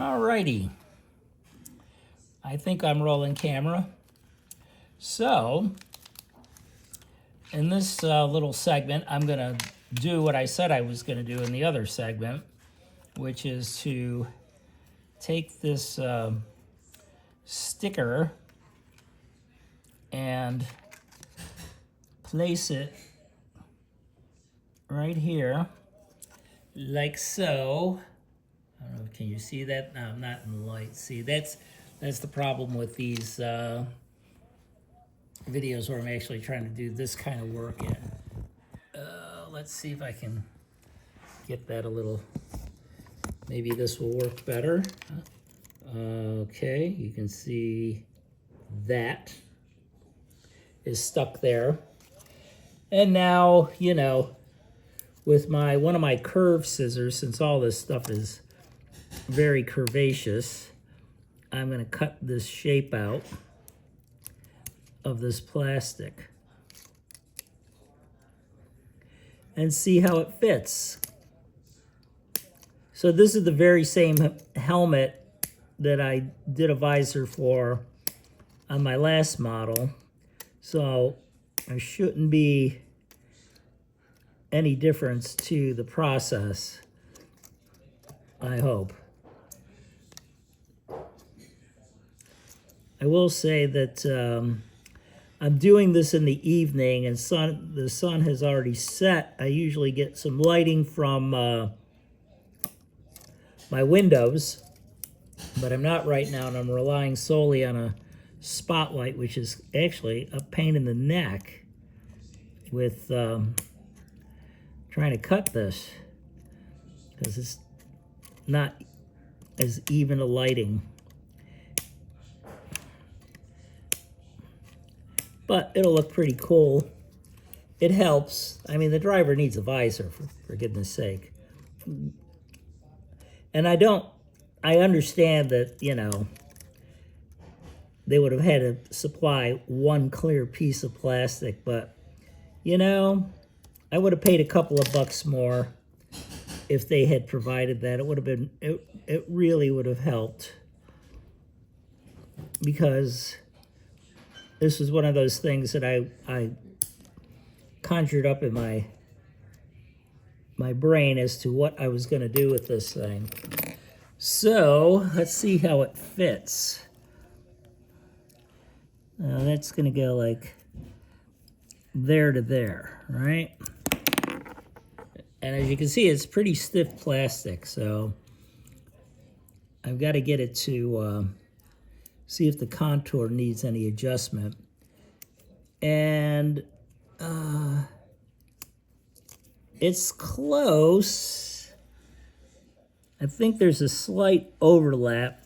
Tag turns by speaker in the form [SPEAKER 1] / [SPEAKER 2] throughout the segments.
[SPEAKER 1] Alrighty, I think I'm rolling camera. So, in this little segment, I'm gonna do what I said I was gonna do in the other segment, which is to take this sticker and place it right here, like so. I don't know, can you see that? No, I'm not in the light. See, that's the problem with these videos where I'm actually trying to do this kind of work. Let's see if I can get that a little, maybe this will work better. Okay, you can see that is stuck there. And now, you know, with one of my curved scissors, since all this stuff is very curvaceous, I'm going to cut this shape out of this plastic and see how it fits. So this is the very same helmet that I did a visor for on my last model, so there shouldn't be any difference to the process, I hope. I will say that I'm doing this in the evening, and the sun has already set. I usually get some lighting from my windows, but I'm not right now, and I'm relying solely on a spotlight, which is actually a pain in the neck with trying to cut this, because it's not as even a lighting. But it'll look pretty cool. It helps. I mean, the driver needs a visor, for goodness sake. And I understand that, you know, they would have had to supply one clear piece of plastic, but, you know, I would have paid a couple of bucks more if they had provided that. It would have been, it really would have helped, because this was one of those things that I conjured up in my brain as to what I was going to do with this thing. So let's see how it fits. Now that's going to go like there to there, right? And as you can see, it's pretty stiff plastic, so I've got to get it to see if the contour needs any adjustment. And it's close. I think there's a slight overlap.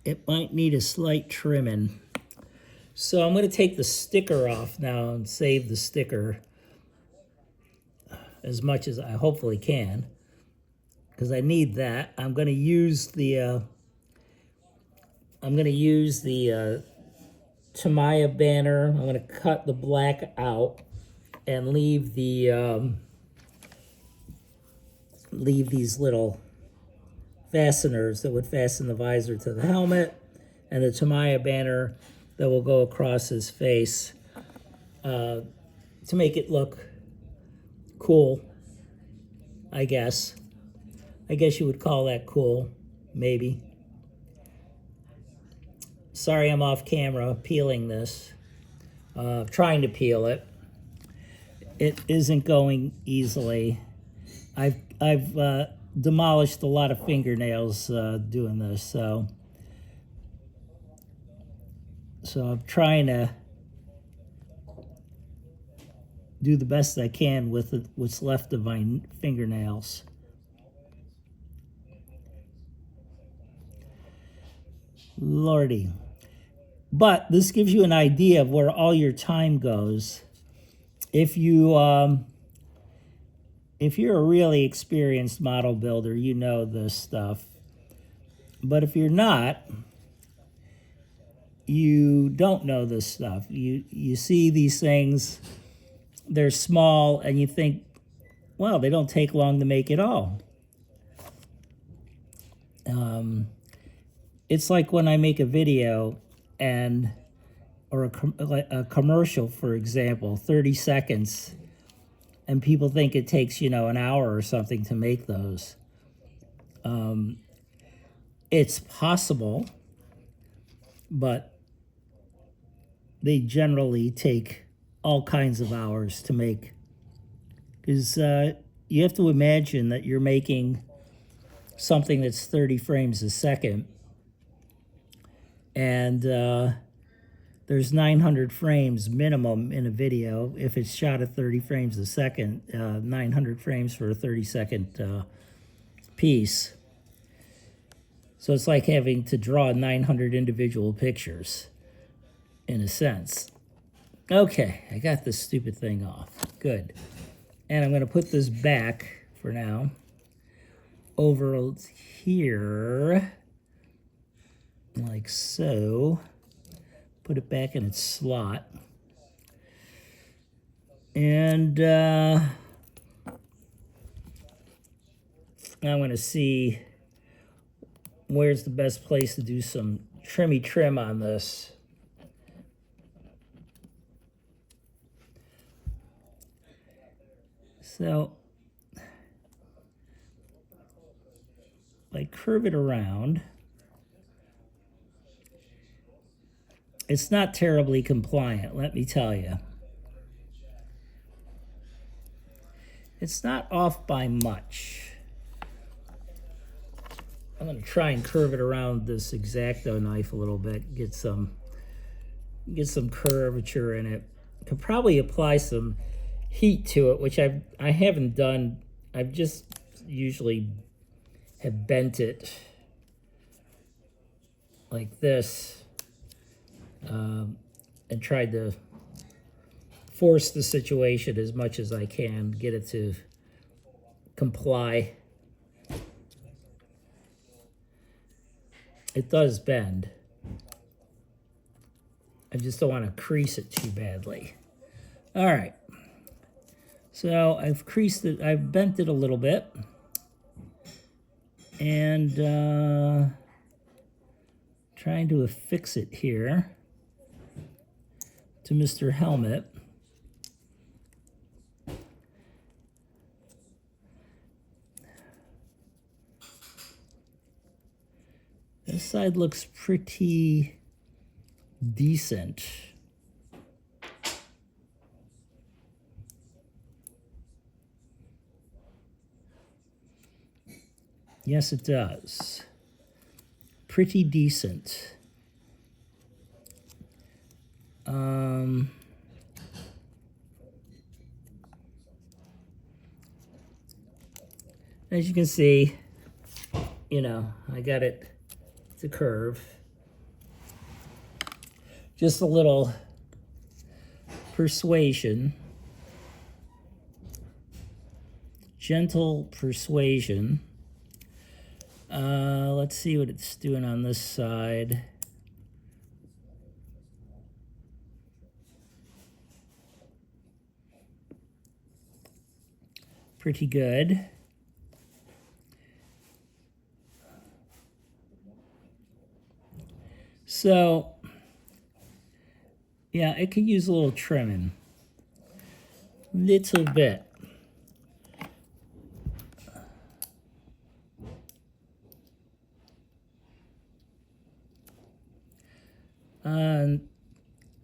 [SPEAKER 1] It might need a slight trimming. So I'm going to take the sticker off now and save the sticker as much as I hopefully can, because I need that. I'm going to use the Tamiya banner. I'm going to cut the black out and leave these little fasteners that would fasten the visor to the helmet, and the Tamiya banner that will go across his face to make it look cool, I guess. I guess you would call that cool, maybe. Sorry I'm off camera peeling this, trying to peel it. It isn't going easily. I've demolished a lot of fingernails doing this, so I'm trying to do the best I can with what's left of my fingernails. Lordy. But this gives you an idea of where all your time goes. If you're a really experienced model builder, you know this stuff. But if you're not, you don't know this stuff. You see these things, they're small, and you think, well, they don't take long to make at all. It's like when I make a video and or a commercial, for example, 30 seconds, and people think it takes, an hour or something to make those. It's possible, but they generally take all kinds of hours to make. Because you have to imagine that you're making something that's 30 frames a second, and there's 900 frames minimum in a video. If it's shot at 30 frames a second, 900 frames for a 30-second piece. So it's like having to draw 900 individual pictures, in a sense. Okay, I got this stupid thing off. Good. And I'm going to put this back for now over here, like so. Put it back in its slot. And I'm going to see where's the best place to do some trim on this. So I curve it around. It's not terribly compliant, let me tell you. It's not off by much. I'm going to try and curve it around this X-Acto knife a little bit, get some curvature in it. Could probably apply some heat to it, which I haven't done. I've just usually have bent it like this, and tried to force the situation as much as I can, get it to comply. It does bend. I just don't want to crease it too badly. All right. So I've creased it, I've bent it a little bit. And trying to affix it here to Mr. Helmet. This side looks pretty decent. Yes, it does. Pretty decent. As you can see, I got it to curve. Just a little persuasion. Gentle persuasion. Let's see what it's doing on this side. Pretty good. So, yeah, it could use a little trimming. Little bit.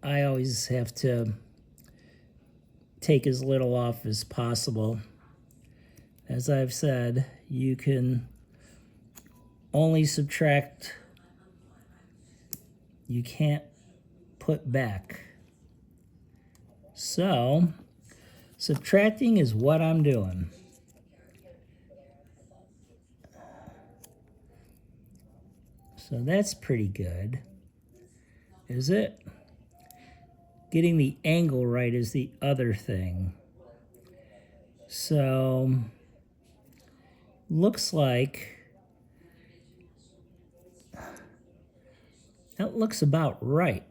[SPEAKER 1] I always have to take as little off as possible. As I've said, you can only subtract. You can't put back. So, subtracting is what I'm doing. So that's pretty good. Is it? Getting the angle right is the other thing. So, looks like that looks about right.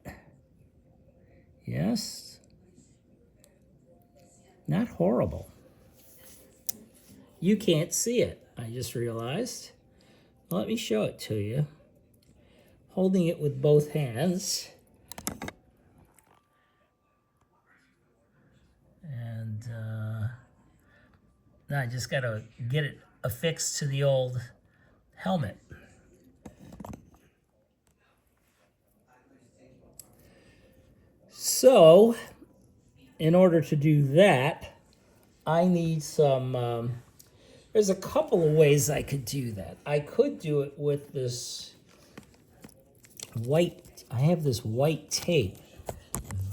[SPEAKER 1] Yes? Not horrible. You can't see it, I just realized. Let me show it to you. Holding it with both hands. And now I just got to get it affixed to the old helmet. So, in order to do that, I need some, there's a couple of ways I could do that. I could do it with this white, I have this white tape.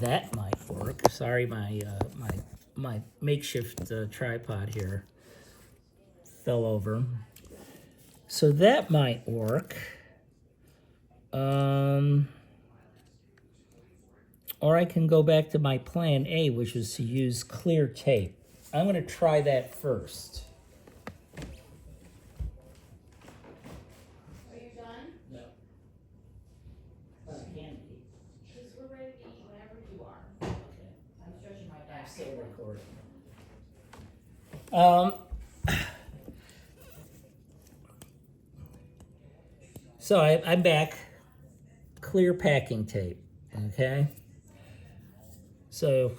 [SPEAKER 1] That might work. Sorry, my makeshift tripod here fell over. So that might work. Or I can go back to my plan A, which is to use clear tape. I'm going to try that first.
[SPEAKER 2] Are you done?
[SPEAKER 1] No. Can be.
[SPEAKER 2] Because we're ready to eat whenever you are.
[SPEAKER 1] Okay.
[SPEAKER 2] I'm stretching my back.
[SPEAKER 1] I'm still recording. So I'm back. Clear packing tape. Okay. So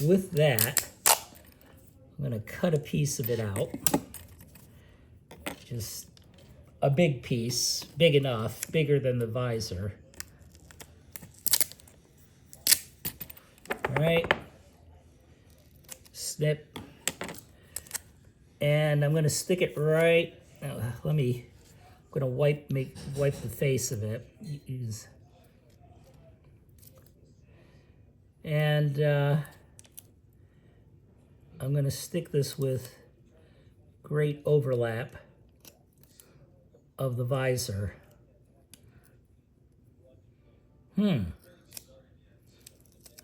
[SPEAKER 1] with that, I'm going to cut a piece of it out. Just a big piece, big enough, bigger than the visor. All right. Snip. And I'm going to stick it right. I'm going to wipe the face of it. And I'm going to stick this with great overlap of the visor.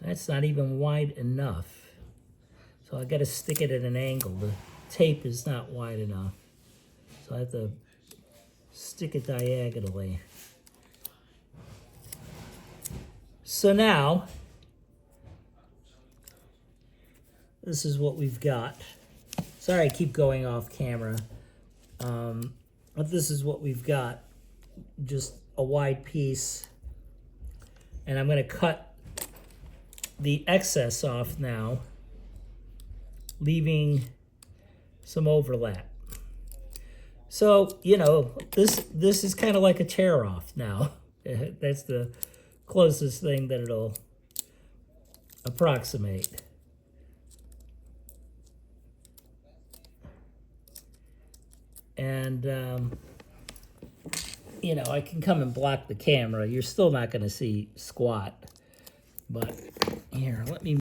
[SPEAKER 1] That's not even wide enough. So I got to stick it at an angle. The tape is not wide enough. So I have to stick it diagonally. So now, this is what we've got. Sorry, I keep going off camera. But this is what we've got. Just a wide piece. And I'm going to cut the excess off now, leaving some overlap. So, you know, this is kind of like a tear off now. That's the closest thing that it'll approximate. And, you know, I can come and block the camera. You're still not going to see squat. But here, let me